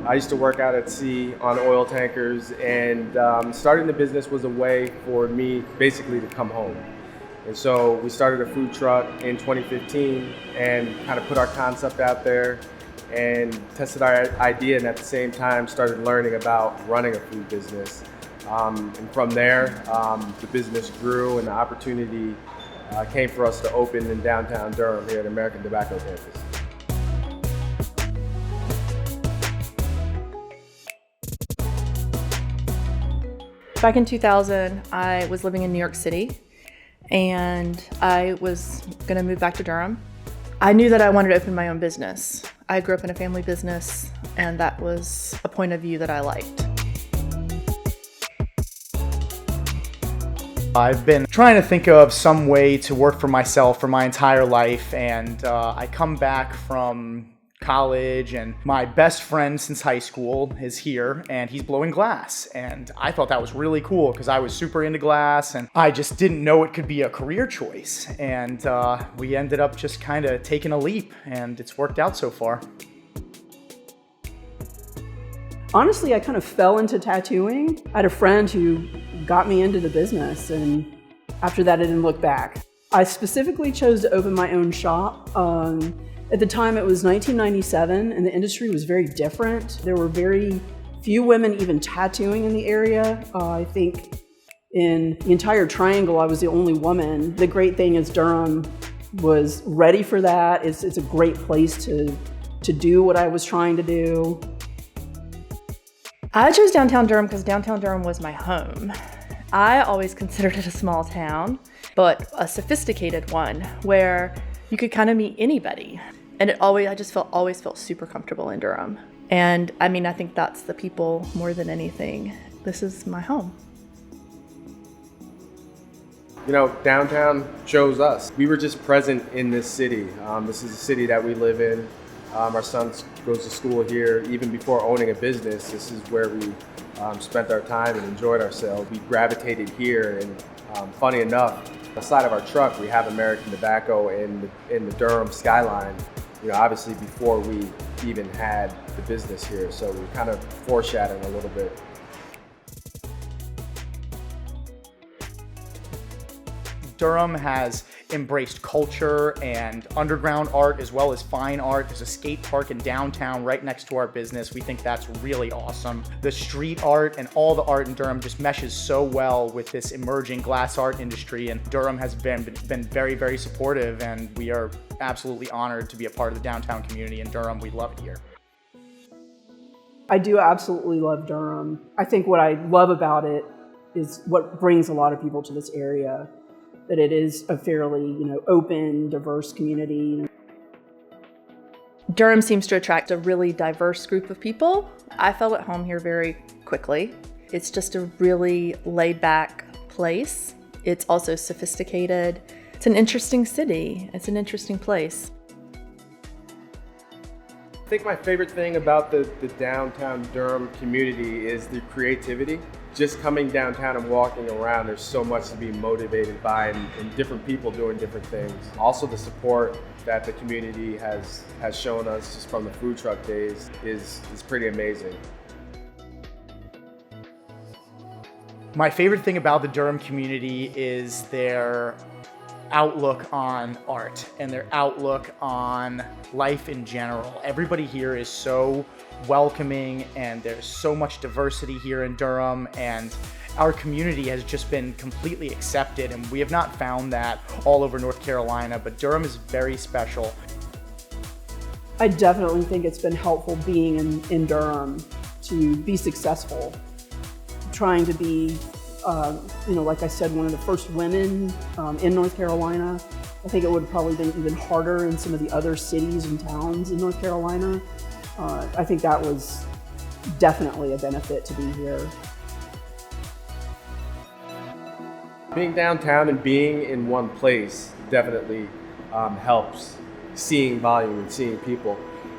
I used to work out at sea on oil tankers, and starting the business was a way for me basically to come home. And so we started a food truck in 2015 and kind of put our concept out there and tested our idea, and at the same time started learning about running a food business. And from there, the business grew and the opportunity came for us to open in downtown Durham here at American Tobacco campus. Back in 2000, I was living in New York City and I was gonna move back to Durham. I knew that I wanted to open my own business. I grew up in a family business and that was a point of view that I liked. I've been trying to think of some way to work for myself for my entire life, and I come back from college and my best friend since high school is here and he's blowing glass, and I thought that was really cool because I was super into glass and I just didn't know it could be a career choice, and we ended up just kind of taking a leap and it's worked out so far. Honestly, I kind of fell into tattooing. I had a friend who got me into the business, and after that I didn't look back. I specifically chose to open my own shop. At the time, it was 1997, and the industry was very different. There were very few women even tattooing in the area. I think in the entire triangle, I was the only woman. The great thing is Durham was ready for that. It's a great place to do what I was trying to do. I chose downtown Durham because downtown Durham was my home. I always considered it a small town, but a sophisticated one where you could kind of meet anybody. And I just always felt super comfortable in Durham. And I mean, I think that's the people more than anything. This is my home. You know, downtown chose us. We were just present in this city. This is a city that we live in. Our son goes to school here. Even before owning a business, this is where we spent our time and enjoyed ourselves. We gravitated here, and funny enough, on the side of our truck, we have American Tobacco in the Durham skyline. You know, obviously before we even had the business here, so we're kind of foreshadowing a little bit. Durham has embraced culture and underground art as well as fine art. There's a skate park in downtown right next to our business. We think that's really awesome. The street art and all the art in Durham just meshes so well with this emerging glass art industry, and Durham has been very, very supportive, and we are absolutely honored to be a part of the downtown community in Durham. We love it here. I do absolutely love Durham. I think what I love about it is what brings a lot of people to this area, that it is a fairly, open, diverse community. Durham seems to attract a really diverse group of people. I felt at home here very quickly. It's just a really laid-back place. It's also sophisticated. It's an interesting city. It's an interesting place. I think my favorite thing about the downtown Durham community is the creativity. Just coming downtown and walking around, there's so much to be motivated by, and different people doing different things. Also, the support that the community has shown us just from the food truck days is pretty amazing. My favorite thing about the Durham community is their outlook on art and their outlook on life in general. Everybody here is so welcoming, and there's so much diversity here in Durham, and our community has just been completely accepted, and we have not found that all over North Carolina, but Durham is very special. I definitely think it's been helpful being in Durham to be successful, trying to be like I said, one of the first women in North Carolina. I think it would have probably been even harder in some of the other cities and towns in North Carolina. I think that was definitely a benefit to be here. Being downtown and being in one place definitely helps seeing volume and seeing people.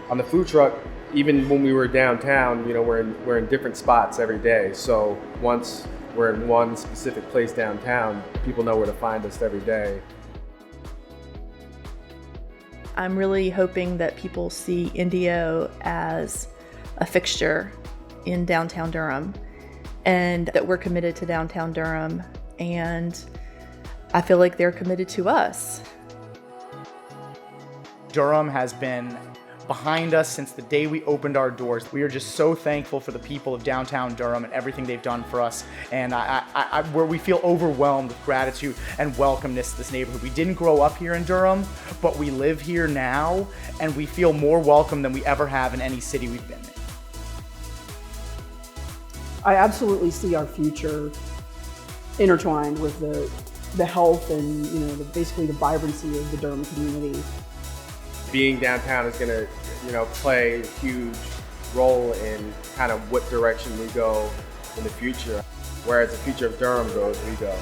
On the food truck, even when we were downtown, we're in different spots every day. So once we're in one specific place downtown, people know where to find us every day. I'm really hoping that people see Indio as a fixture in downtown Durham, and that we're committed to downtown Durham, and I feel like they're committed to us. Durham has been behind us since the day we opened our doors. We are just so thankful for the people of downtown Durham and everything they've done for us, and where we feel overwhelmed with gratitude and welcomeness to this neighborhood. We didn't grow up here in Durham, but we live here now, and we feel more welcome than we ever have in any city we've been in. I absolutely see our future intertwined with the health and basically the vibrancy of the Durham community. Being downtown is going to, play a huge role in kind of what direction we go in the future. Whereas the future of Durham goes, we go.